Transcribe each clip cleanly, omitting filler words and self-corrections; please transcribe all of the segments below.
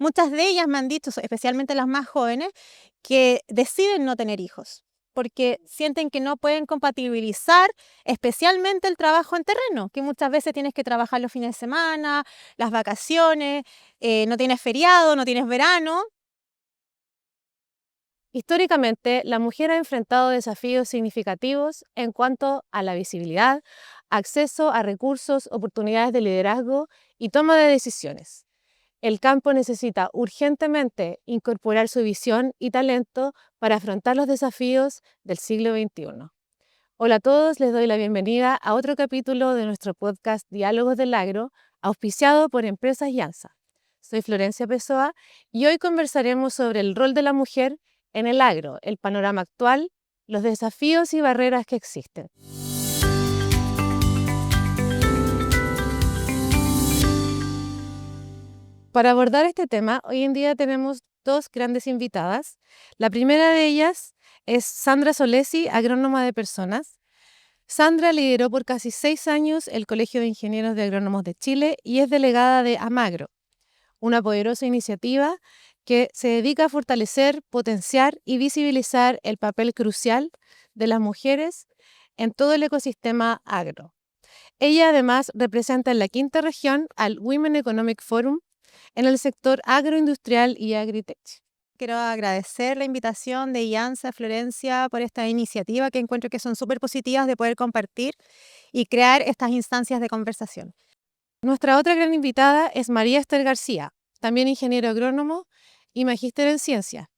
muchas de ellas me han dicho, especialmente las más jóvenes, que deciden no tener hijos, porque sienten que no pueden compatibilizar especialmente el trabajo en terreno, que muchas veces tienes que trabajar los fines de semana, las vacaciones, no tienes feriado, no tienes verano. Históricamente, la mujer ha enfrentado desafíos significativos en cuanto a la visibilidad, acceso a recursos, oportunidades de liderazgo y toma de decisiones. El campo necesita urgentemente incorporar su visión y talento para afrontar los desafíos del siglo XXI. Hola a todos, les doy la bienvenida a otro capítulo de nuestro podcast Diálogos del Agro, auspiciado por Empresas Yansa. Soy Florencia Pessoa y hoy conversaremos sobre el rol de la mujer en el agro, el panorama actual, los desafíos y barreras que existen. Para abordar este tema, hoy en día tenemos dos grandes invitadas. La primera de ellas es Sandra Solesi, agrónoma de personas. Sandra lideró por casi 6 años el Colegio de Ingenieros de Agrónomos de Chile y es delegada de Amagro, una poderosa iniciativa que se dedica a fortalecer, potenciar y visibilizar el papel crucial de las mujeres en todo el ecosistema agro. Ella además representa en la quinta región al Women Economic Forum en el sector agroindustrial y agritech. Quiero agradecer la invitación de IANSA, Florencia, por esta iniciativa que encuentro que son súper positivas de poder compartir y crear estas instancias de conversación. Nuestra otra gran invitada es María Esther García, también ingeniero agrónomo y magíster en ciencia,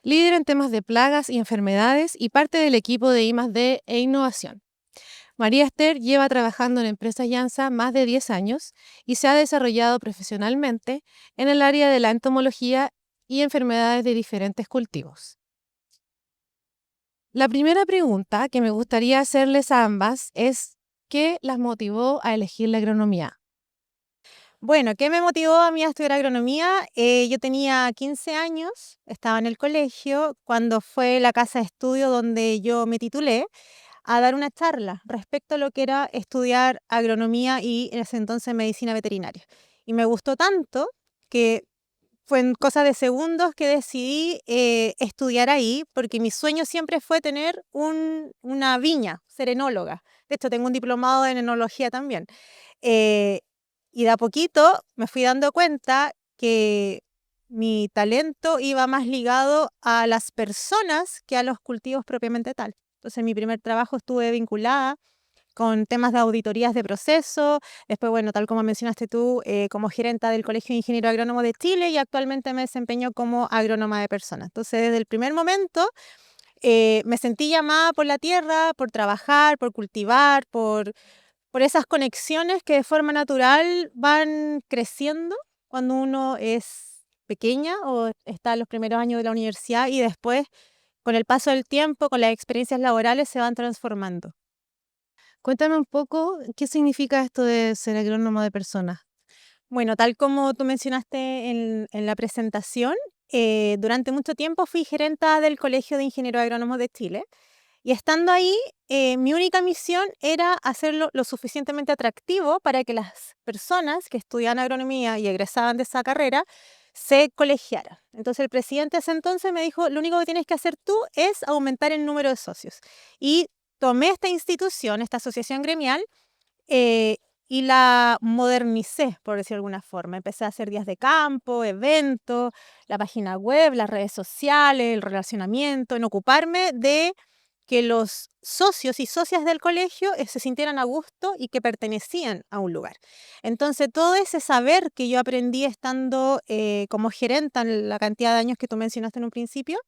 líder en temas de plagas y enfermedades y parte del equipo de I+D e innovación. María Esther lleva trabajando en Empresas Yansa más de 10 años y se ha desarrollado profesionalmente en el área de la entomología y enfermedades de diferentes cultivos. La primera pregunta que me gustaría hacerles a ambas es ¿qué las motivó a elegir la agronomía? Bueno, ¿qué me motivó a mí a estudiar agronomía? Yo tenía 15 años, estaba en el colegio, cuando fue la casa de estudio donde yo me titulé a dar una charla respecto a lo que era estudiar agronomía y en ese entonces medicina veterinaria. Y me gustó tanto que fue en cosa de segundos que decidí estudiar ahí, porque mi sueño siempre fue tener una viña, ser enóloga. De hecho, tengo un diplomado en enología también. Eh, y de a poquito me fui dando cuenta que mi talento iba más ligado a las personas que a los cultivos propiamente tal. Entonces, en mi primer trabajo estuve vinculada con temas de auditorías de proceso, después, bueno, tal como mencionaste tú, como gerenta del Colegio de Ingenieros Agrónomos de Chile y actualmente me desempeño como agrónoma de personas. Entonces, desde el primer momento me sentí llamada por la tierra, por trabajar, por cultivar, por esas conexiones que de forma natural van creciendo cuando uno es pequeña o está en los primeros años de la universidad y después, con el paso del tiempo, con las experiencias laborales, se van transformando. Cuéntame un poco qué significa esto de ser agrónomo de personas. Bueno, tal como tú mencionaste en la presentación, durante mucho tiempo fui gerenta del Colegio de Ingenieros Agrónomos de Chile y estando ahí, mi única misión era hacerlo lo suficientemente atractivo para que las personas que estudiaban agronomía y egresaban de esa carrera se colegiaran. Entonces el presidente ese entonces me dijo, lo único que tienes que hacer tú es aumentar el número de socios. Y tomé esta institución, esta asociación gremial, eh, y la modernicé, por decirlo de alguna forma. Empecé a hacer días de campo, eventos, la página web, las redes sociales, el relacionamiento, en ocuparme de que los socios y socias del colegio se sintieran a gusto y que pertenecían a un lugar. Entonces, todo ese saber que yo aprendí estando como gerenta en la cantidad de años que tú mencionaste en un principio,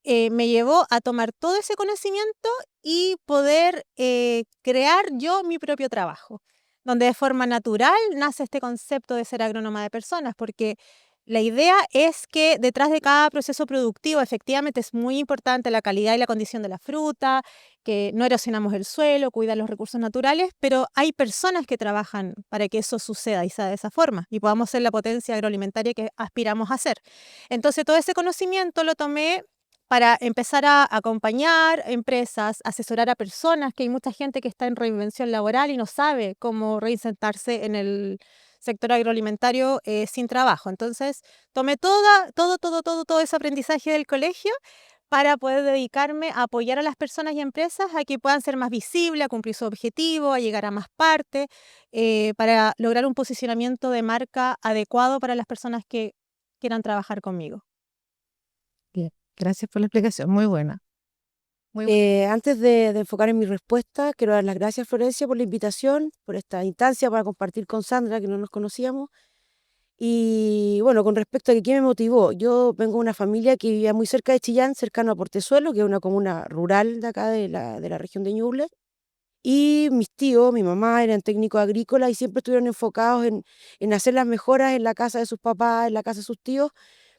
me llevó a tomar todo ese conocimiento y poder crear yo mi propio trabajo, donde de forma natural nace este concepto de ser agrónoma de personas, porque la idea es que detrás de cada proceso productivo efectivamente es muy importante la calidad y la condición de la fruta, que no erosionamos el suelo, cuidar los recursos naturales, pero hay personas que trabajan para que eso suceda y sea de esa forma y podamos ser la potencia agroalimentaria que aspiramos a ser. Entonces todo ese conocimiento lo tomé para empezar a acompañar empresas, asesorar a personas, que hay mucha gente que está en reinvención laboral y no sabe cómo reinsertarse en el sector agroalimentario sin trabajo. Entonces, tomé todo ese aprendizaje del colegio para poder dedicarme a apoyar a las personas y empresas a que puedan ser más visibles, a cumplir su objetivo, a llegar a más partes, para lograr un posicionamiento de marca adecuado para las personas que quieran trabajar conmigo. Bien, gracias por la explicación, muy buena. Muy buena. Antes de enfocar en mi respuesta, quiero dar las gracias, Florencia, por la invitación, por esta instancia para compartir con Sandra, que no nos conocíamos. Y bueno, con respecto a que qué me motivó, yo vengo de una familia que vivía muy cerca de Chillán, cercano a Portezuelo, que es una comuna rural de acá de la región de Ñuble. Y mis tíos, mi mamá, eran técnicos agrícolas y siempre estuvieron enfocados en hacer las mejoras en la casa de sus papás, en la casa de sus tíos,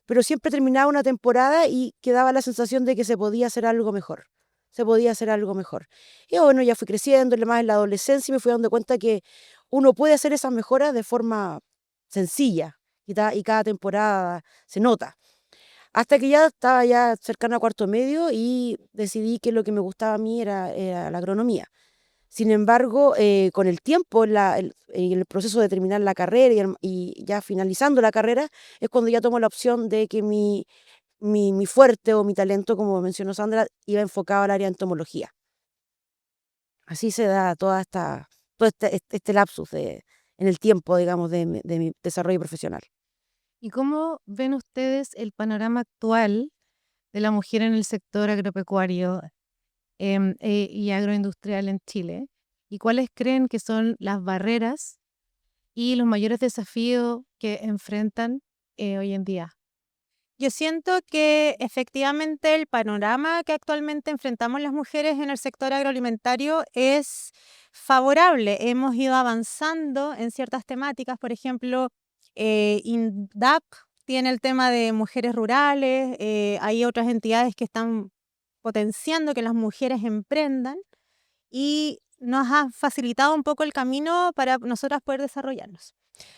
pero siempre terminaba una temporada y quedaba la sensación de que se podía hacer algo mejor. Se podía hacer algo mejor. Y bueno, ya fui creciendo, y más en la adolescencia, y me fui dando cuenta que uno puede hacer esas mejoras de forma sencilla y cada temporada se nota. Hasta que ya estaba ya cercano a cuarto medio y decidí que lo que me gustaba a mí era la agronomía. Sin embargo, con el tiempo, en el proceso de terminar la carrera y ya finalizando la carrera, es cuando ya tomo la opción de que mi fuerte o mi talento, como mencionó Sandra, iba enfocado al área de entomología. Así se da todo este lapsus en el tiempo, digamos, de mi desarrollo profesional. ¿Y cómo ven ustedes el panorama actual de la mujer en el sector agropecuario y agroindustrial en Chile? ¿Y cuáles creen que son las barreras y los mayores desafíos que enfrentan hoy en día? Yo siento que efectivamente el panorama que actualmente enfrentamos las mujeres en el sector agroalimentario es favorable. Hemos ido avanzando en ciertas temáticas, por ejemplo, INDAP tiene el tema de mujeres rurales, hay otras entidades que están potenciando que las mujeres emprendan y nos ha facilitado un poco el camino para nosotras poder desarrollarnos.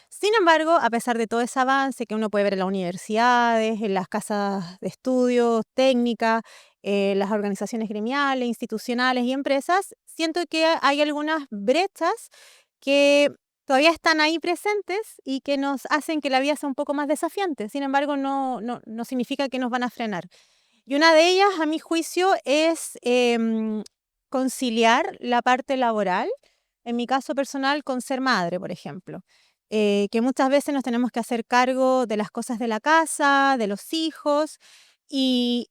Sin embargo, a pesar de todo ese avance que uno puede ver en las universidades, en las casas de estudios, técnicas, las organizaciones gremiales, institucionales y empresas, siento que hay algunas brechas que todavía están ahí presentes y que nos hacen que la vida sea un poco más desafiante. Sin embargo, no significa que nos van a frenar. Y una de ellas, a mi juicio, es conciliar la parte laboral, en mi caso personal, con ser madre, por ejemplo. Que muchas veces nos tenemos que hacer cargo de las cosas de la casa, de los hijos, y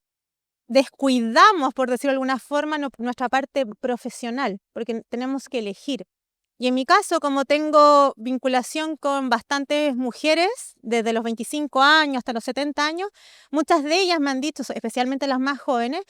descuidamos, por decirlo de alguna forma, nuestra parte profesional, porque tenemos que elegir. Y en mi caso, como tengo vinculación con bastantes mujeres, desde los 25 años hasta los 70 años, muchas de ellas me han dicho, especialmente las más jóvenes,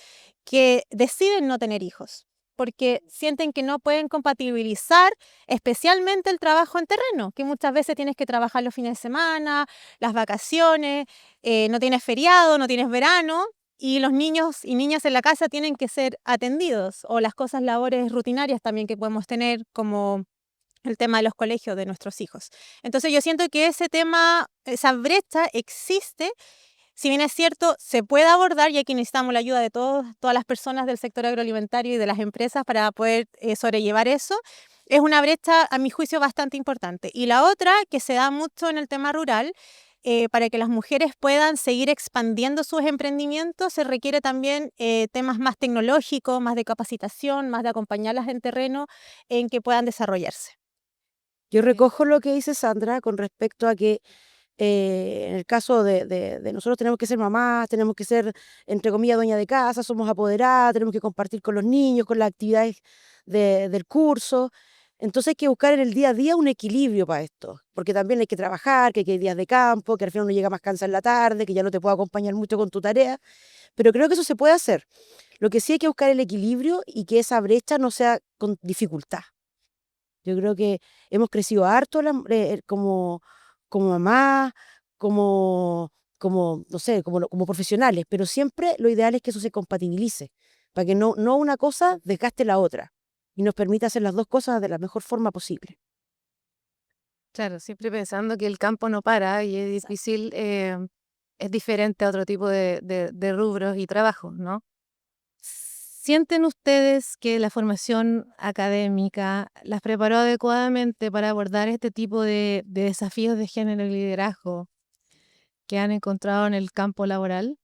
que deciden no tener hijos, porque sienten que no pueden compatibilizar especialmente el trabajo en terreno, que muchas veces tienes que trabajar los fines de semana, las vacaciones, no tienes feriado, no tienes verano, y los niños y niñas en la casa tienen que ser atendidos, o las cosas labores rutinarias también que podemos tener, como el tema de los colegios de nuestros hijos. Entonces yo siento que ese tema, esa brecha existe, si bien es cierto, se puede abordar y aquí necesitamos la ayuda de todas las personas del sector agroalimentario y de las empresas para poder sobrellevar eso. Es una brecha, a mi juicio, bastante importante. Y la otra, que se da mucho en el tema rural, para que las mujeres puedan seguir expandiendo sus emprendimientos, se requiere también temas más tecnológicos, más de capacitación, más de acompañarlas en terreno en que puedan desarrollarse. Yo recojo lo que dice Sandra con respecto a que en el caso de nosotros tenemos que ser mamás, tenemos que ser, entre comillas, dueña de casa, somos apoderadas, tenemos que compartir con los niños, con las actividades del curso. Entonces hay que buscar en el día a día un equilibrio para esto, porque también hay que trabajar, que hay días de campo, que al final uno llega más cansado en la tarde, que ya no te puedo acompañar mucho con tu tarea, pero creo que eso se puede hacer. Lo que sí hay que buscar el equilibrio y que esa brecha no sea con dificultad. Yo creo que hemos crecido harto como mamás, como, no sé, como profesionales, pero siempre lo ideal es que eso se compatibilice, para que no una cosa desgaste la otra y nos permita hacer las dos cosas de la mejor forma posible. Claro, siempre pensando que el campo no para y es difícil, es diferente a otro tipo de rubros y trabajos, ¿no? ¿Sienten ustedes que la formación académica las preparó adecuadamente para abordar este tipo de desafíos de género y liderazgo que han encontrado en el campo laboral?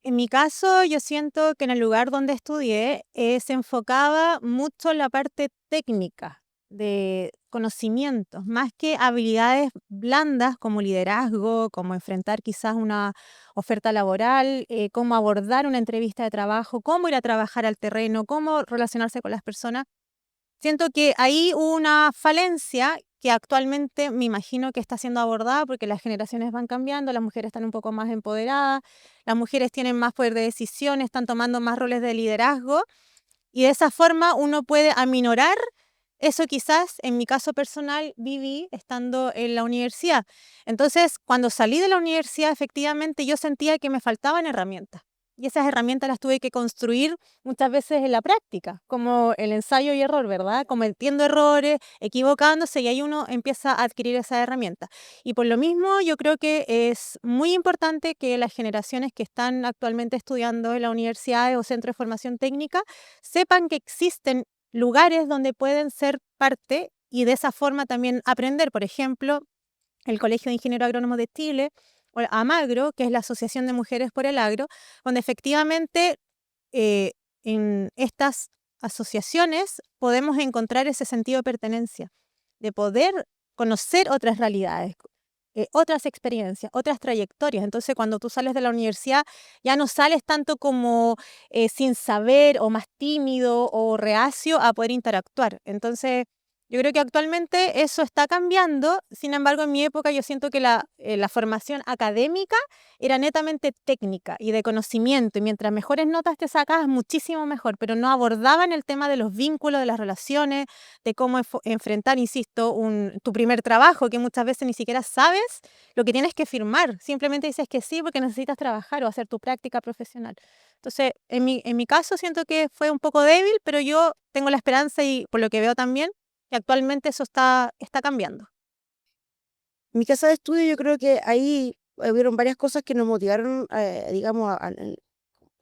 En mi caso, yo siento que en el lugar donde estudié se enfocaba mucho en la parte técnica de conocimientos, más que habilidades blandas como liderazgo, como enfrentar quizás una oferta laboral, cómo abordar una entrevista de trabajo, cómo ir a trabajar al terreno, cómo relacionarse con las personas. Siento que ahí hubo una falencia que actualmente me imagino que está siendo abordada porque las generaciones van cambiando, las mujeres están un poco más empoderadas, las mujeres tienen más poder de decisión, están tomando más roles de liderazgo y de esa forma uno puede aminorar eso quizás en mi caso personal viví estando en la universidad. Entonces, cuando salí de la universidad, efectivamente yo sentía que me faltaban herramientas. Y esas herramientas las tuve que construir muchas veces en la práctica, como el ensayo y error, ¿verdad? Cometiendo errores, equivocándose, y ahí uno empieza a adquirir esas herramientas. Y por lo mismo, yo creo que es muy importante que las generaciones que están actualmente estudiando en la universidad o centro de formación técnica sepan que existen lugares donde pueden ser parte y de esa forma también aprender. Por ejemplo, el Colegio de Ingenieros Agrónomos de Chile, o AMAGRO, que es la Asociación de Mujeres por el Agro, donde efectivamente eh, en estas asociaciones podemos encontrar ese sentido de pertenencia, de poder conocer otras realidades, otras experiencias, otras trayectorias. Entonces, cuando tú sales de la universidad, ya no sales tanto como sin saber o más tímido o reacio a poder interactuar. Entonces, yo creo que actualmente eso está cambiando. Sin embargo, en mi época yo siento que la formación académica era netamente técnica y de conocimiento, y mientras mejores notas te sacabas, muchísimo mejor, pero no abordaban el tema de los vínculos, de las relaciones, de cómo enfrentar, insisto, tu primer trabajo, que muchas veces ni siquiera sabes lo que tienes que firmar, simplemente dices que sí porque necesitas trabajar o hacer tu práctica profesional. Entonces, en mi caso siento que fue un poco débil, pero yo tengo la esperanza y por lo que veo también, que actualmente eso está cambiando. En mi casa de estudio yo creo que ahí hubieron varias cosas que nos motivaron, digamos,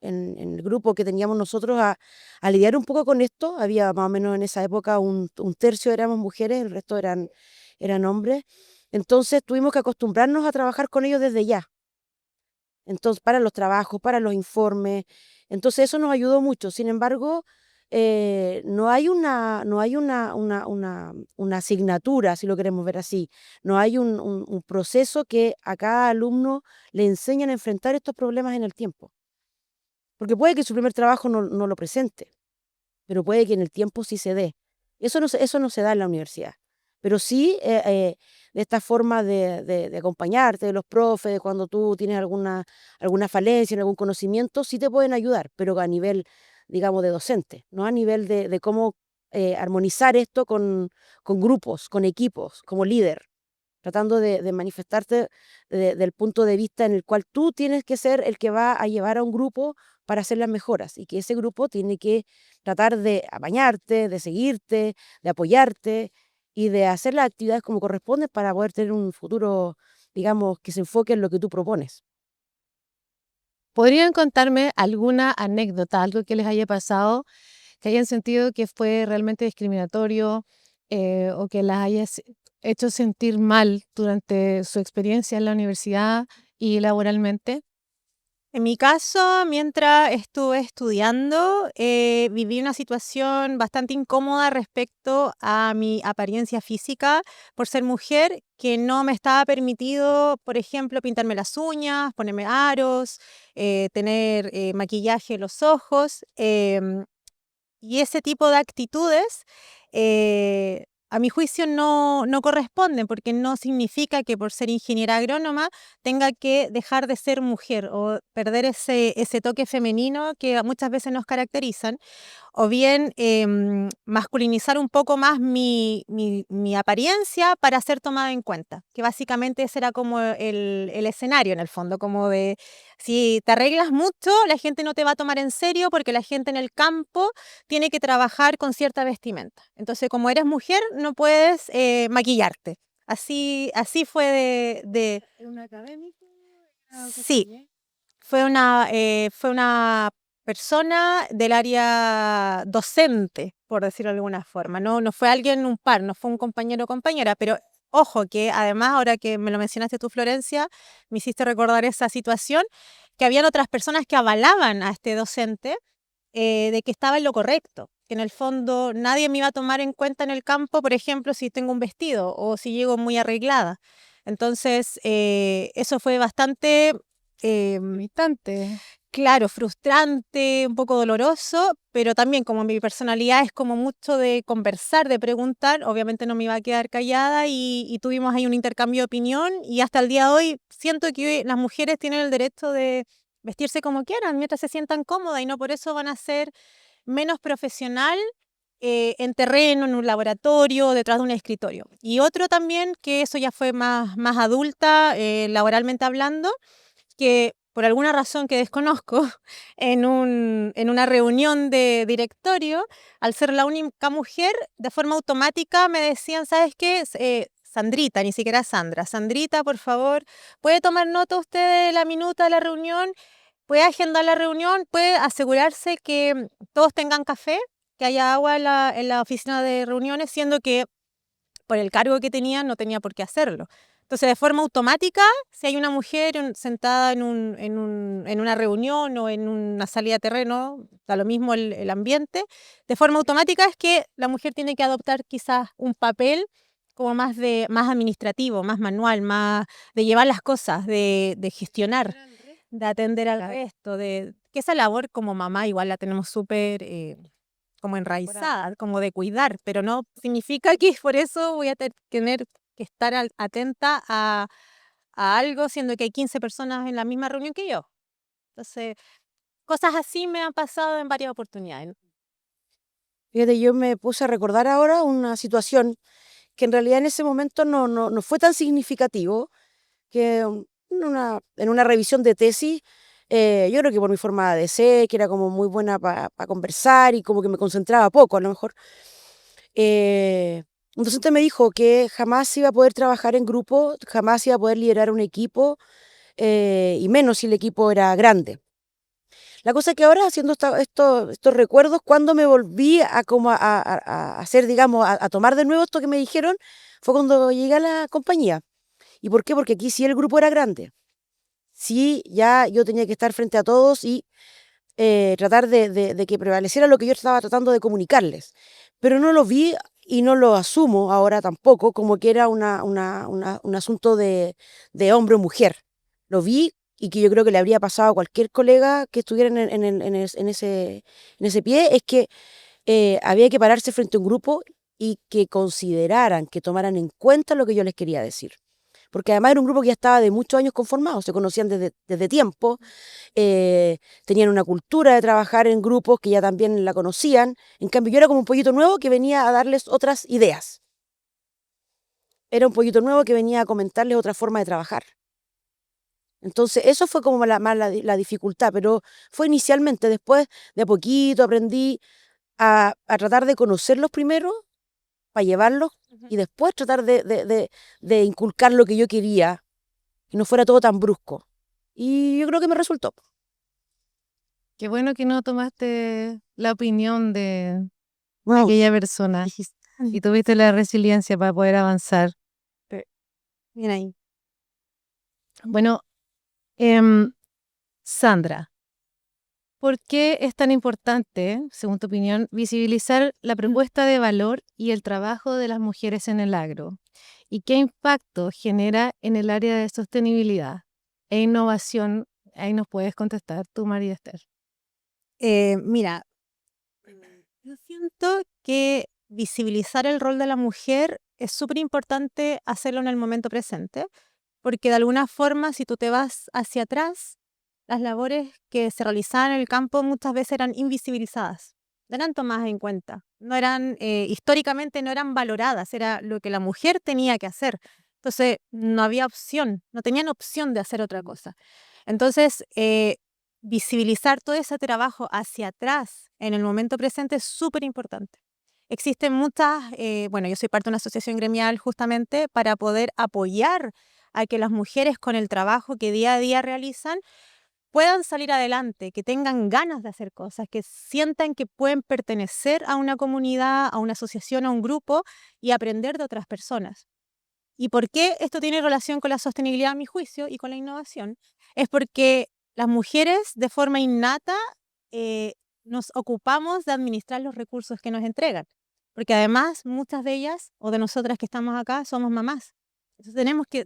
en el grupo que teníamos nosotros a lidiar un poco con esto. Había más o menos en esa época un tercio éramos mujeres, el resto eran hombres. Entonces tuvimos que acostumbrarnos a trabajar con ellos desde ya. Entonces, para los trabajos, para los informes. Entonces, eso nos ayudó mucho. Sin embargo, no hay una asignatura, si lo queremos ver así. No hay un proceso que a cada alumno le enseñen a enfrentar estos problemas en el tiempo. Porque puede que su primer trabajo no lo presente, pero puede que en el tiempo sí se dé. Eso no se da en la universidad. Pero sí, de esta forma de acompañarte, de los profes, de cuando tú tienes alguna falencia en algún conocimiento, sí te pueden ayudar, pero a nivel, digamos, de docente, no a nivel de cómo armonizar esto con grupos, con equipos, como líder, tratando de manifestarte del punto de vista en el cual tú tienes que ser el que va a llevar a un grupo para hacer las mejoras, y que ese grupo tiene que tratar de apañarte, de seguirte, de apoyarte y de hacer las actividades como corresponde para poder tener un futuro, digamos, que se enfoque en lo que tú propones. ¿Podrían contarme alguna anécdota, algo que les haya pasado, que hayan sentido que fue realmente discriminatorio o que las haya hecho sentir mal durante su experiencia en la universidad y laboralmente? En mi caso, mientras estuve estudiando, viví una situación bastante incómoda respecto a mi apariencia física por ser mujer, que no me estaba permitido, por ejemplo, pintarme las uñas, ponerme aros, tener maquillaje en los ojos. Y ese tipo de actitudes, a mi juicio, no corresponden, porque no significa que por ser ingeniera agrónoma tenga que dejar de ser mujer o perder ese toque femenino que muchas veces nos caracterizan, o bien masculinizar un poco más mi apariencia para ser tomada en cuenta, que básicamente ese era como el escenario en el fondo, como de si te arreglas mucho, la gente no te va a tomar en serio porque la gente en el campo tiene que trabajar con cierta vestimenta. Entonces, como eres mujer, no puedes maquillarte. Así fue ¿Un académico? Sí, fue una persona del área docente, por decirlo de alguna forma. No fue alguien, un par, no fue un compañero o compañera, pero ojo que además, ahora que me lo mencionaste tú, Florencia, me hiciste recordar esa situación, que habían otras personas que avalaban a este docente de que estaba en lo correcto, que en el fondo nadie me iba a tomar en cuenta en el campo, por ejemplo, si tengo un vestido o si llego muy arreglada. Entonces, eso fue bastante, Limitante. claro, frustrante, un poco doloroso, pero también como mi personalidad es como mucho de conversar, de preguntar, obviamente no me iba a quedar callada y tuvimos ahí un intercambio de opinión y hasta el día de hoy siento que las mujeres tienen el derecho de vestirse como quieran, mientras se sientan cómodas y no por eso van a ser menos profesional en terreno, en un laboratorio, detrás de un escritorio. Y otro también, que eso ya fue más adulta, laboralmente hablando, que por alguna razón que desconozco, en una reunión de directorio, al ser la única mujer, de forma automática me decían, ¿sabes qué? Sandrita, ni siquiera Sandra. Sandrita, por favor, ¿puede tomar nota usted de la minuta de la reunión? ¿Puede agendar la reunión? ¿Puede asegurarse que todos tengan café? Que haya agua en la oficina de reuniones, siendo que por el cargo que tenía no tenía por qué hacerlo. Entonces, de forma automática, si hay una mujer sentada en una reunión o en una salida de terreno, da lo mismo el ambiente, de forma automática es que la mujer tiene que adoptar quizás un papel como más administrativo, más manual, más de llevar las cosas, de gestionar, de atender al Claro. resto, que esa labor como mamá igual la tenemos súper como enraizada, como de cuidar, pero no significa que por eso voy a tener que estar atenta a algo, siendo que hay 15 personas en la misma reunión que yo. Entonces, cosas así me han pasado en varias oportunidades. Fíjate, yo me puse a recordar ahora una situación que en realidad en ese momento no fue tan significativo, que en una revisión de tesis, yo creo que por mi forma de ser, que era como muy buena para conversar y como que me concentraba poco a lo mejor, un docente me dijo que jamás iba a poder trabajar en grupo, jamás iba a poder liderar un equipo, y menos si el equipo era grande. La cosa es que ahora, haciendo estos recuerdos, cuando me volví a, como a hacer, digamos, a tomar de nuevo esto que me dijeron, fue cuando llegué a la compañía. ¿Y por qué? Porque aquí sí el grupo era grande. Sí, ya yo tenía que estar frente a todos y tratar de que prevaleciera lo que yo estaba tratando de comunicarles. Pero no lo vi y no lo asumo ahora tampoco como que era un asunto de hombre o mujer. Lo vi y que yo creo que le habría pasado a cualquier colega que estuviera en ese pie, es que había que pararse frente a un grupo y que consideraran, que tomaran en cuenta lo que yo les quería decir. Porque además era un grupo que ya estaba de muchos años conformado, se conocían desde tiempo, tenían una cultura de trabajar en grupos que ya también la conocían. En cambio, yo era como un pollito nuevo que venía a darles otras ideas. Era un pollito nuevo que venía a comentarles otra forma de trabajar. Entonces, eso fue como la dificultad, pero fue inicialmente. Después, de a poquito, aprendí a tratar de conocerlos primero, para llevarlos, y después tratar de inculcar lo que yo quería, y no fuera todo tan brusco. Y yo creo que me resultó. Qué bueno que no tomaste la opinión de Wow. aquella persona y tuviste la resiliencia para poder avanzar. Bien ahí. Bueno, Sandra, ¿por qué es tan importante, según tu opinión, visibilizar la propuesta de valor y el trabajo de las mujeres en el agro? ¿Y qué impacto genera en el área de sostenibilidad e innovación? Ahí nos puedes contestar tú, María Esther. Mira, yo siento que visibilizar el rol de la mujer es súper importante hacerlo en el momento presente, porque de alguna forma, si tú te vas hacia atrás, las labores que se realizaban en el campo muchas veces eran invisibilizadas, no eran tomadas en cuenta, no eran, históricamente no eran valoradas, era lo que la mujer tenía que hacer. Entonces, no había opción, no tenían opción de hacer otra cosa. Entonces, visibilizar todo ese trabajo hacia atrás en el momento presente es súper importante. Existen muchas, bueno, yo soy parte de una asociación gremial justamente para poder apoyar a que las mujeres con el trabajo que día a día realizan puedan salir adelante, que tengan ganas de hacer cosas, que sientan que pueden pertenecer a una comunidad, a una asociación, a un grupo y aprender de otras personas. ¿Y por qué esto tiene relación con la sostenibilidad, a mi juicio, y con la innovación? Es porque las mujeres, de forma innata, nos ocupamos de administrar los recursos que nos entregan. Porque además, muchas de ellas, o de nosotras que estamos acá, somos mamás. Entonces tenemos que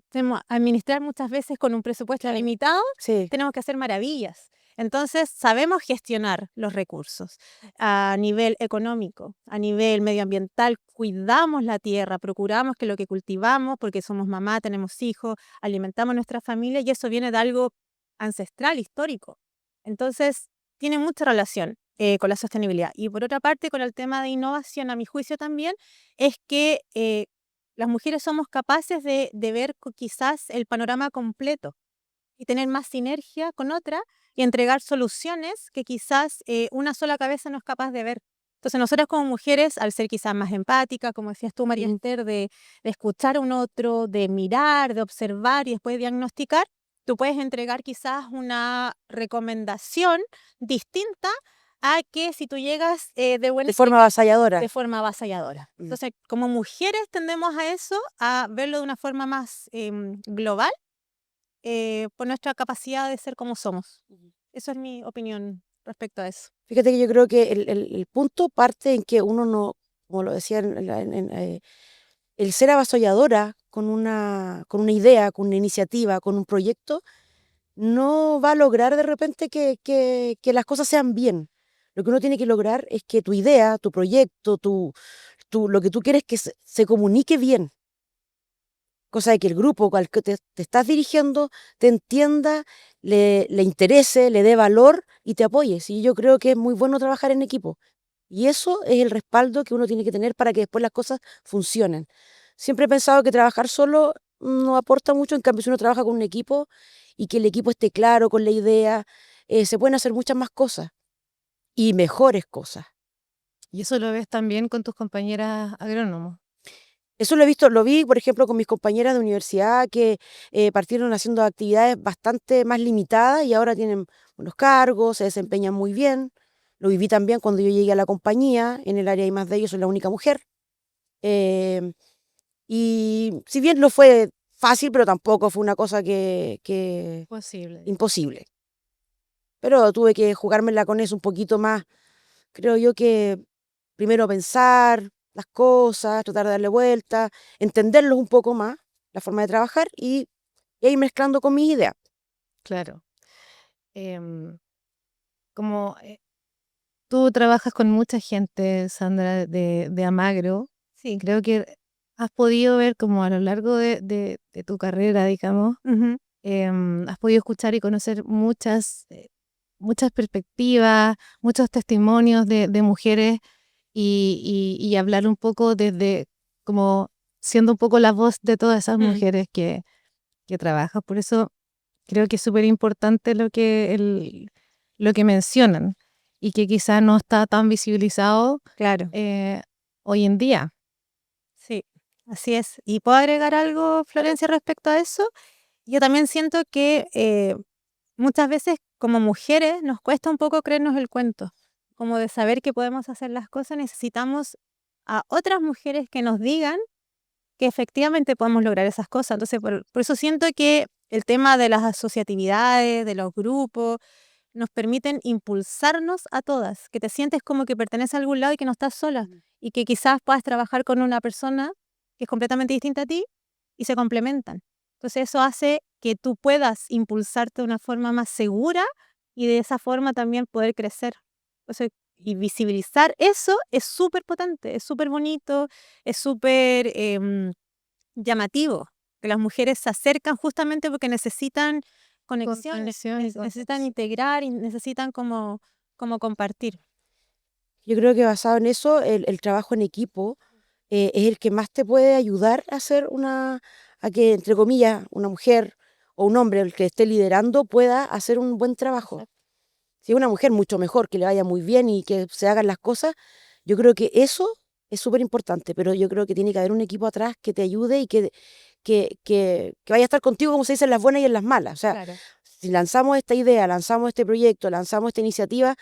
administrar muchas veces con un presupuesto limitado, Sí. tenemos que hacer maravillas. Entonces, sabemos gestionar los recursos a nivel económico, a nivel medioambiental, cuidamos la tierra, procuramos que lo que cultivamos, porque somos mamá, tenemos hijos, alimentamos nuestra familia y eso viene de algo ancestral, histórico. Entonces, tiene mucha relación con la sostenibilidad. Y por otra parte, con el tema de innovación, a mi juicio también, es que las mujeres somos capaces de ver quizás el panorama completo y tener más sinergia con otra y entregar soluciones que quizás una sola cabeza no es capaz de ver. Entonces nosotras como mujeres, al ser quizás más empáticas, como decías tú, María Esther, de escuchar a un otro, de mirar, de observar y después diagnosticar, tú puedes entregar quizás una recomendación distinta a que si tú llegas de buena De forma avasalladora. de forma avasalladora. Entonces, como mujeres tendemos a eso, a verlo de una forma más global, por nuestra capacidad de ser como somos. Eso es mi opinión respecto a eso. Fíjate que yo creo que el punto parte en que uno no, como lo decía, el ser avasalladora con una idea, con una iniciativa, con un proyecto, no va a lograr de repente que las cosas sean bien. Lo que uno tiene que lograr es que tu idea, tu proyecto, lo que tú quieres que se comunique bien. Cosa de que el grupo al que te estás dirigiendo te entienda, le interese, le dé valor y te apoye. Y yo creo que es muy bueno trabajar en equipo. Y eso es el respaldo que uno tiene que tener para que después las cosas funcionen. Siempre he pensado que trabajar solo no aporta mucho, en cambio si uno trabaja con un equipo y que el equipo esté claro con la idea, se pueden hacer muchas más cosas y mejores cosas. Y eso lo ves también con tus compañeras agrónomos. Eso lo he visto, lo vi, por ejemplo, con mis compañeras de universidad que partieron haciendo actividades bastante más limitadas y ahora tienen buenos cargos, se desempeñan muy bien. Lo viví también cuando yo llegué a la compañía, en el área I+D, yo soy la única mujer. Y si bien no fue fácil, pero tampoco fue una cosa que Posible. imposible. Pero tuve que jugármela con eso un poquito más. Creo yo que primero pensar las cosas, tratar de darle vuelta, entenderlos un poco más, la forma de trabajar y ir mezclando con mis ideas. Claro. Em, como tú trabajas con mucha gente, Sandra, de Amagro, Sí. creo que has podido ver como a lo largo de tu carrera, digamos, has podido escuchar y conocer muchas perspectivas, muchos testimonios de mujeres y hablar un poco desde como siendo un poco la voz de todas esas mujeres que trabajan. Por eso creo que es súper importante lo que mencionan y que quizás no está tan visibilizado Claro. hoy en día. Sí, así es. ¿Y puedo agregar algo, Florencia, respecto a eso? Yo también siento que muchas veces como mujeres nos cuesta un poco creernos el cuento, como de saber que podemos hacer las cosas, necesitamos a otras mujeres que nos digan que efectivamente podemos lograr esas cosas. Entonces, por eso siento que el tema de las asociatividades, de los grupos, nos permiten impulsarnos a todas, que te sientes como que perteneces a algún lado y que no estás sola y que quizás puedas trabajar con una persona que es completamente distinta a ti y se complementan. Entonces eso hace que tú puedas impulsarte de una forma más segura y de esa forma también poder crecer. Y visibilizar eso es súper potente, es súper bonito, es súper llamativo, que las mujeres se acercan justamente porque necesitan conexiones, Contención y necesitan contención. integrar y necesitan como compartir. Yo creo que basado en eso, el trabajo en equipo es el que más te puede ayudar a hacer a que, entre comillas, una mujer o un hombre, el que esté liderando, pueda hacer un buen trabajo. Si es una mujer, mucho mejor, que le vaya muy bien y que se hagan las cosas. Yo creo que eso es súper importante, pero yo creo que tiene que haber un equipo atrás que te ayude y que vaya a estar contigo, como se dice, en las buenas y en las malas. O sea, Claro. si lanzamos esta idea, lanzamos este proyecto, lanzamos esta iniciativa,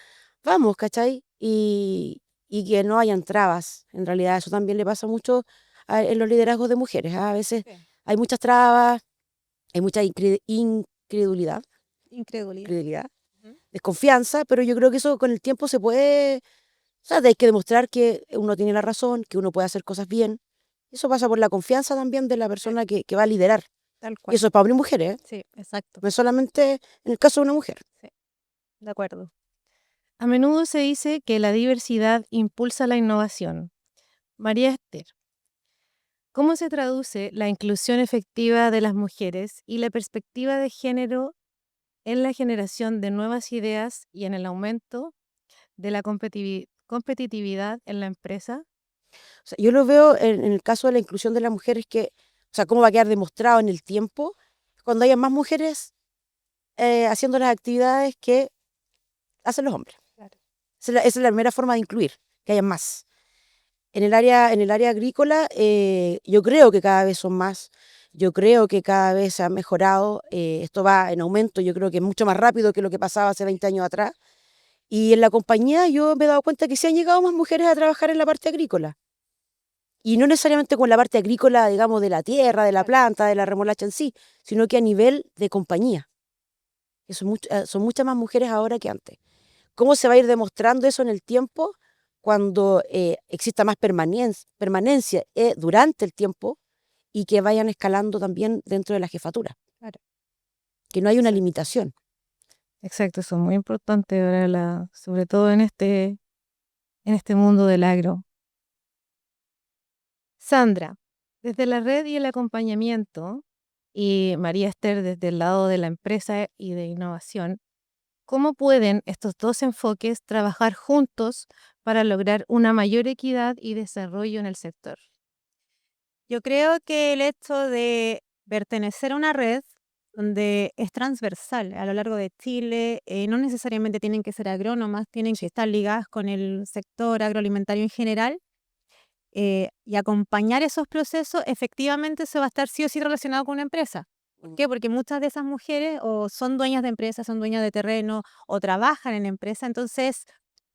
vamos, ¿cachai? Y que no hayan trabas. En realidad eso también le pasa mucho en los liderazgos de mujeres. A veces Sí. hay muchas trabas, hay mucha incredulidad, Incredulidad. Ujú. desconfianza, pero yo creo que eso con el tiempo se puede, o sea, hay que demostrar que uno tiene la razón, que uno puede hacer cosas bien. Eso pasa por la confianza también de la persona que va a liderar. Tal Y cual. eso es para hombres y mujeres, ¿eh? Sí, exacto. No es solamente en el caso de una mujer. Sí, de acuerdo. A menudo se dice que la diversidad impulsa la innovación. María Esther, ¿cómo se traduce la inclusión efectiva de las mujeres y la perspectiva de género en la generación de nuevas ideas y en el aumento de la competitividad en la empresa? O sea, yo lo veo en el caso de la inclusión de las mujeres que, o sea, cómo va a quedar demostrado en el tiempo cuando haya más mujeres haciendo las actividades que hacen los hombres. Claro. Esa es la primera forma de incluir, que haya más. En el área agrícola, yo creo que cada vez son más. Yo creo que cada vez se ha mejorado. Esto va en aumento. Yo creo que es mucho más rápido que lo que pasaba hace 20 años atrás. Y en la compañía yo me he dado cuenta que sí han llegado más mujeres a trabajar en la parte agrícola. Y no necesariamente con la parte agrícola, digamos, de la tierra, de la Claro. planta, de la remolacha en sí, sino que a nivel de compañía. Que son muchas más mujeres ahora que antes. ¿Cómo se va a ir demostrando eso en el tiempo cuando exista más permanencia durante el tiempo y que vayan escalando también dentro de la jefatura? Claro. Que no hay una Exacto. limitación. Exacto, eso es muy importante ahora, sobre todo en este mundo del agro. Sandra, desde la red y el acompañamiento, y María Esther desde el lado de la empresa y de innovación, ¿cómo pueden estos dos enfoques trabajar juntos para lograr una mayor equidad y desarrollo en el sector? Yo creo que el hecho de pertenecer a una red donde es transversal a lo largo de Chile, no necesariamente tienen que ser agrónomas, tienen que estar ligadas con el sector agroalimentario en general, y acompañar esos procesos, efectivamente eso va a estar sí o sí relacionado con una empresa. ¿Por qué? Porque muchas de esas mujeres o son dueñas de empresas, son dueñas de terreno o trabajan en empresa, entonces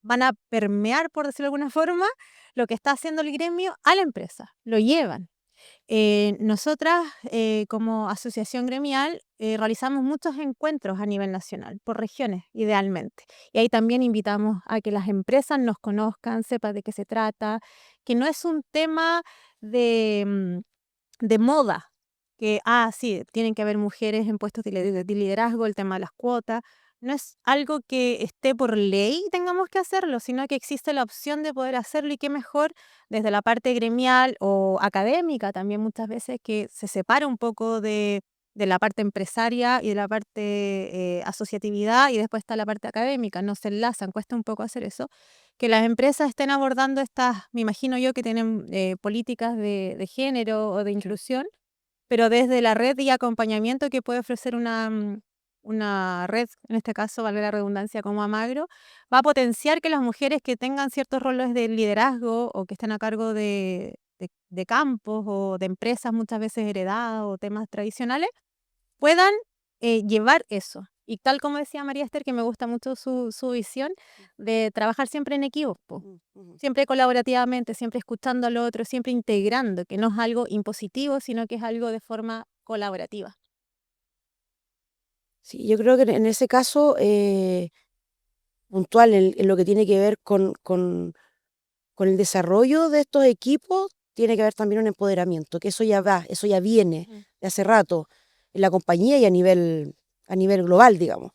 van a permear, por decirlo de alguna forma, lo que está haciendo el gremio a la empresa, lo llevan. Nosotras, como asociación gremial, realizamos muchos encuentros a nivel nacional, por regiones, idealmente. Y ahí también invitamos a que las empresas nos conozcan, sepan de qué se trata, que no es un tema de, de moda, que, sí, tienen que haber mujeres en puestos de liderazgo, el tema de las cuotas. No es algo que esté por ley y tengamos que hacerlo, sino que existe la opción de poder hacerlo y qué mejor desde la parte gremial o académica también muchas veces que se separa un poco de la parte empresaria y de la parte asociatividad y después está la parte académica, no se enlazan, cuesta un poco hacer eso. Que las empresas estén abordando estas, me imagino yo que tienen políticas de género o de inclusión, pero desde la red y acompañamiento que puede ofrecer una red, en este caso, valga la redundancia, como Amagro, va a potenciar que las mujeres que tengan ciertos roles de liderazgo o que estén a cargo de campos o de empresas muchas veces heredadas o temas tradicionales, puedan llevar eso. Y tal como decía María Esther, que me gusta mucho su visión de trabajar siempre en equipo, po. Siempre colaborativamente, siempre escuchando al otro, siempre integrando, que no es algo impositivo, sino que es algo de forma colaborativa. Sí, yo creo que en ese caso puntual, en lo que tiene que ver con el desarrollo de estos equipos, tiene que haber también un empoderamiento, que eso ya va, eso ya viene Ujú. de hace rato en la compañía y a nivel global, digamos.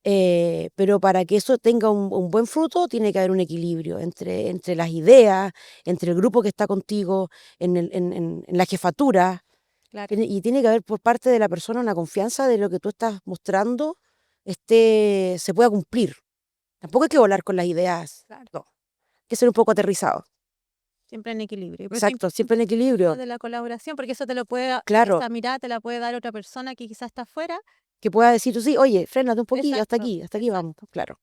Pero para que eso tenga un buen fruto, tiene que haber un equilibrio entre las ideas, entre el grupo que está contigo, en la jefatura. Claro, Y tiene que haber por parte de la persona una confianza de lo que tú estás mostrando se pueda cumplir. Tampoco hay que volar con las ideas. claro. No, hay que ser un poco aterrizado. Siempre en equilibrio. Pero es Exacto, importante siempre en eso equilibrio. de la colaboración, porque eso te lo Claro, esa mirada te la puede dar otra persona que quizás está afuera. que pueda decir tú sí, oye, frénate un poquito, Exacto, hasta aquí vamos. exacto. Claro.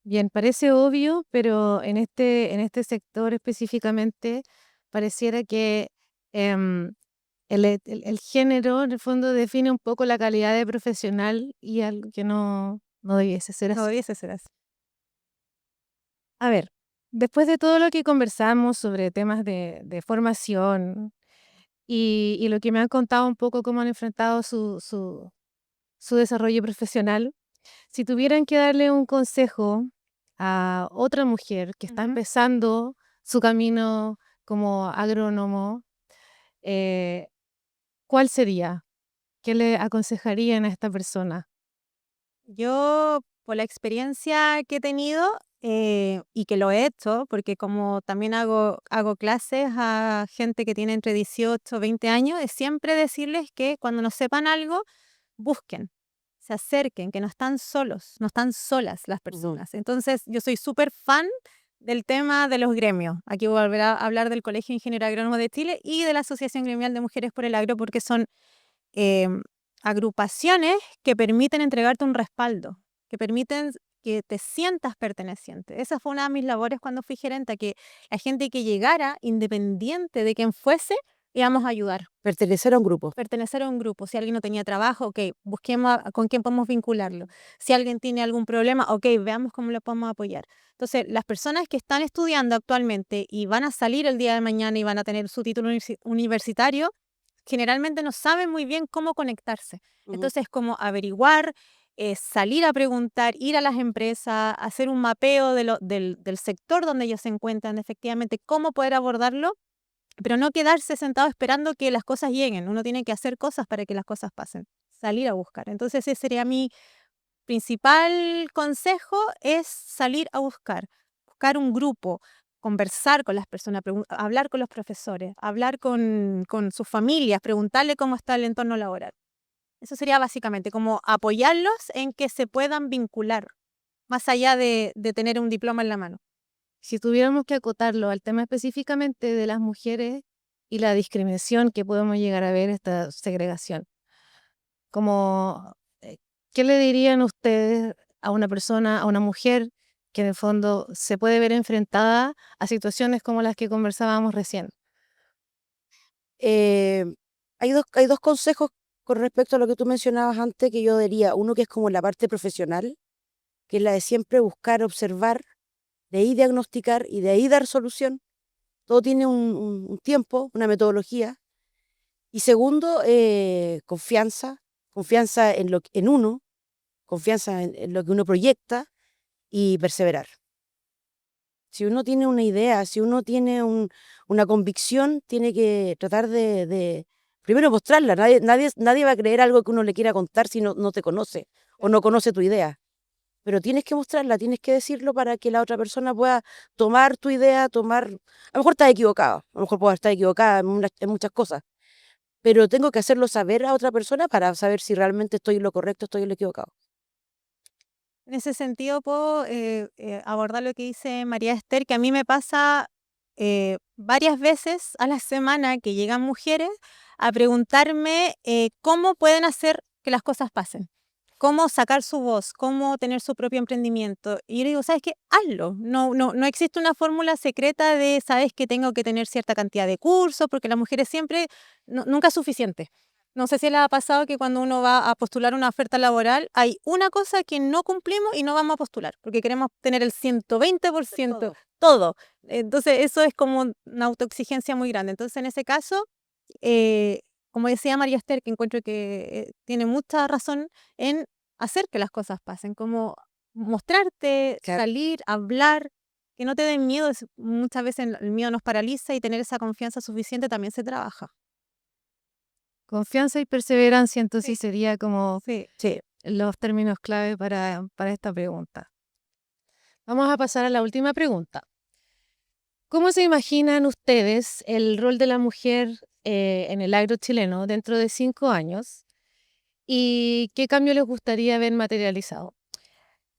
Bien, parece obvio, pero en este sector específicamente pareciera que em, el género, en el fondo, define un poco la calidad de profesional y algo que no debiese ser No así. debiese ser así. A ver, después de todo lo que conversamos sobre temas de formación y lo que me han contado un poco cómo han enfrentado su desarrollo profesional, si tuvieran que darle un consejo a otra mujer que está Ujú. empezando su camino como agrónomo, eh, ¿cuál sería? ¿Qué le aconsejarían a esta persona? Yo, por la experiencia que he tenido y que lo he hecho, porque como también hago clases a gente que tiene entre 18 y 20 años, es siempre decirles que cuando no sepan algo, busquen, se acerquen, que no están solos, no están solas las Ujú. personas. Entonces, yo soy súper fan del tema de los gremios. Aquí voy a volver a hablar del Colegio de Ingenieros Agrónomos de Chile y de la Asociación Gremial de Mujeres por el Agro, porque son em, agrupaciones que permiten entregarte un respaldo, que permiten que te sientas perteneciente. Esa fue una de mis labores cuando fui gerente, que la gente que llegara, independiente de quién fuese, íbamos a ayudar. Pertenecer a un grupo. Pertenecer a un grupo. Si alguien no tenía trabajo, ok, busquemos con quién podemos vincularlo. Si alguien tiene algún problema, ok, veamos cómo lo podemos apoyar. Entonces, las personas que están estudiando actualmente y van a salir el día de mañana y van a tener su título universitario, generalmente no saben muy bien cómo conectarse. Ujú. Entonces, como averiguar, salir a preguntar, ir a las empresas, hacer un mapeo del sector donde ellos se encuentran, efectivamente, cómo poder abordarlo, pero no quedarse sentado esperando que las cosas lleguen. Uno tiene que hacer cosas para que las cosas pasen, salir a buscar. Entonces, ese sería mi principal consejo, es salir a buscar un grupo, conversar con las personas, hablar con los profesores, hablar con sus familias, preguntarle cómo está el entorno laboral. Eso sería básicamente como apoyarlos en que se puedan vincular, más allá de tener un diploma en la mano. Si tuviéramos que acotarlo al tema específicamente de las mujeres y la discriminación que podemos llegar a ver, esta segregación, como, ¿qué le dirían ustedes a una persona, a una mujer que en el fondo se puede ver enfrentada a situaciones como las que conversábamos recién? Eh, hay dos consejos con respecto a lo que tú mencionabas antes que yo diría. Uno que es como la parte profesional, que es la de siempre buscar, observar, de ahí diagnosticar y de ahí dar solución. Todo tiene un tiempo, una metodología. Y segundo, confianza, confianza en uno, confianza en lo que uno proyecta y perseverar. Si uno tiene una idea, si uno tiene una convicción, tiene que tratar de primero mostrarla. Nadie va a creer algo que uno le quiera contar si no te conoce o no conoce tu idea. Pero tienes que mostrarla, tienes que decirlo para que la otra persona pueda tomar tu idea, tomar... A lo mejor estás equivocado, a lo mejor puedo estar equivocada en muchas cosas, pero tengo que hacerlo saber a otra persona para saber si realmente estoy en lo correcto, estoy en lo equivocado. En ese sentido, puedo abordar lo que dice María Esther, que a mí me pasa varias veces a la semana que llegan mujeres a preguntarme cómo pueden hacer que las cosas pasen, cómo sacar su voz, cómo tener su propio emprendimiento. Y yo digo, ¿sabes qué? Hazlo. No existe una fórmula secreta de, sabes que tengo que tener cierta cantidad de cursos, porque las mujeres siempre, nunca es suficiente. No sé si les ha pasado que cuando uno va a postular una oferta laboral, hay una cosa que no cumplimos y no vamos a postular, porque queremos tener el 120%, Todo. todo. Entonces, eso es como una autoexigencia muy grande. Entonces, en ese caso, eh, como decía María Esther, que encuentro que tiene mucha razón en hacer que las cosas pasen, como mostrarte, Claro. salir, hablar, que no te den miedo. Muchas veces el miedo nos paraliza y tener esa confianza suficiente también se trabaja. Confianza y perseverancia, Sí, entonces sería como sí. Sí. los términos clave para esta pregunta. Vamos a pasar a la última pregunta. ¿Cómo se imaginan ustedes el rol de la mujer en el agro chileno dentro de 5 años? ¿Y qué cambio les gustaría ver materializado?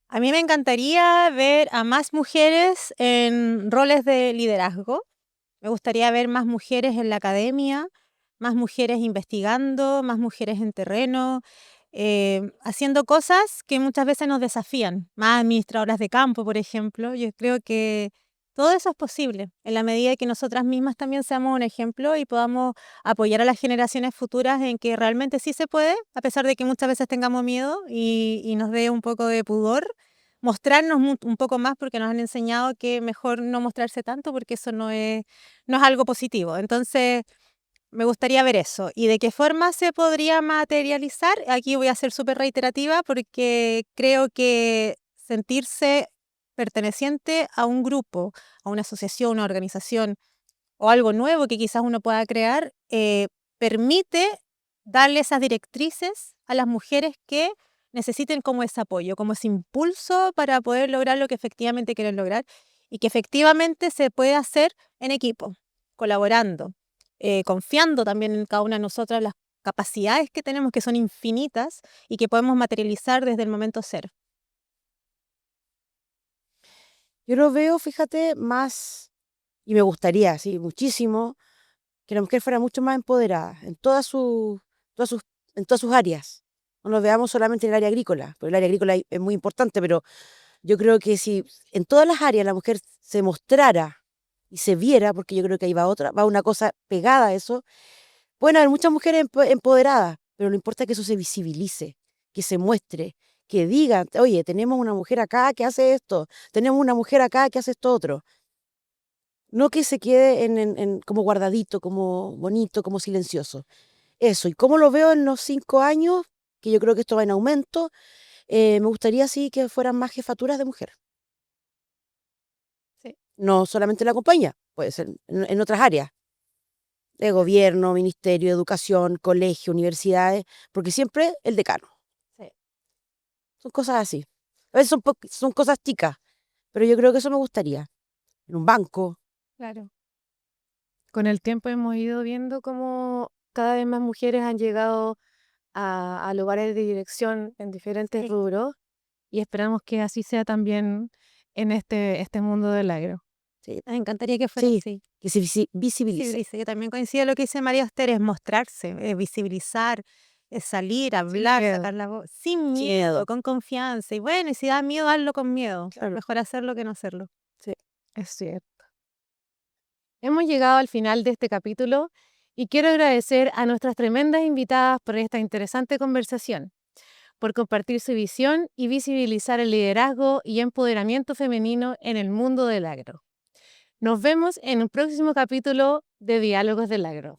A mí me encantaría ver a más mujeres en roles de liderazgo. Me gustaría ver más mujeres en la academia, más mujeres investigando, más mujeres en terreno, haciendo cosas que muchas veces nos desafían. Más administradoras de campo, por ejemplo. Yo creo que Todo eso es posible en la medida que nosotras mismas también seamos un ejemplo y podamos apoyar a las generaciones futuras en que realmente sí se puede, a pesar de que muchas veces tengamos miedo y nos dé un poco de pudor, mostrarnos un poco más porque nos han enseñado que mejor no mostrarse tanto porque eso no es algo positivo. Entonces, me gustaría ver eso. ¿Y de qué forma se podría materializar? Aquí voy a ser súper reiterativa porque creo que sentirse perteneciente a un grupo, a una asociación, una organización o algo nuevo que quizás uno pueda crear, permite darle esas directrices a las mujeres que necesiten como ese apoyo, como ese impulso para poder lograr lo que efectivamente quieren lograr y que efectivamente se puede hacer en equipo, colaborando, confiando también en cada una de nosotras las capacidades que tenemos, que son infinitas y que podemos materializar desde el momento cero. Yo lo veo, fíjate, más, y me gustaría, sí, muchísimo, que la mujer fuera mucho más empoderada en todas sus, en todas sus áreas. No nos veamos solamente en el área agrícola, porque el área agrícola es muy importante, pero yo creo que si en todas las áreas la mujer se mostrara y se viera, porque yo creo que ahí va otra, va una cosa pegada a eso, pueden haber muchas mujeres empoderadas, pero lo importante es que eso se visibilice, que se muestre, que digan, oye, tenemos una mujer acá que hace esto, tenemos una mujer acá que hace esto otro. No que se quede como guardadito, como bonito, como silencioso. Eso, y cómo lo veo en los 5 años, que yo creo que esto va en aumento, me gustaría sí que fueran más jefaturas de mujer. Sí. No solamente en la compañía, puede ser en otras áreas, de gobierno, ministerio, educación, colegio, universidades, porque siempre el decano. Sí. Son cosas así. A veces son cosas chicas, pero yo creo que eso me gustaría. En un banco. Claro. Con el tiempo hemos ido viendo cómo cada vez más mujeres han llegado a lugares de dirección en diferentes Sí. rubros y esperamos que así sea también en este mundo del agro. Sí, Me encantaría que fuera sí, así. que se Sí, visibilice. dice, yo también coincido en lo que dice María Esther, es mostrarse, visibilizar, salir, Sin hablar, miedo. sacar la voz, sin Sin miedo, miedo. con confianza. Y bueno, y si da miedo, hazlo con miedo. Claro. Mejor hacerlo que no hacerlo. Sí. Es cierto. Hemos llegado al final de este capítulo y quiero agradecer a nuestras tremendas invitadas por esta interesante conversación, por compartir su visión y visibilizar el liderazgo y empoderamiento femenino en el mundo del agro. Nos vemos en un próximo capítulo de Diálogos del Agro.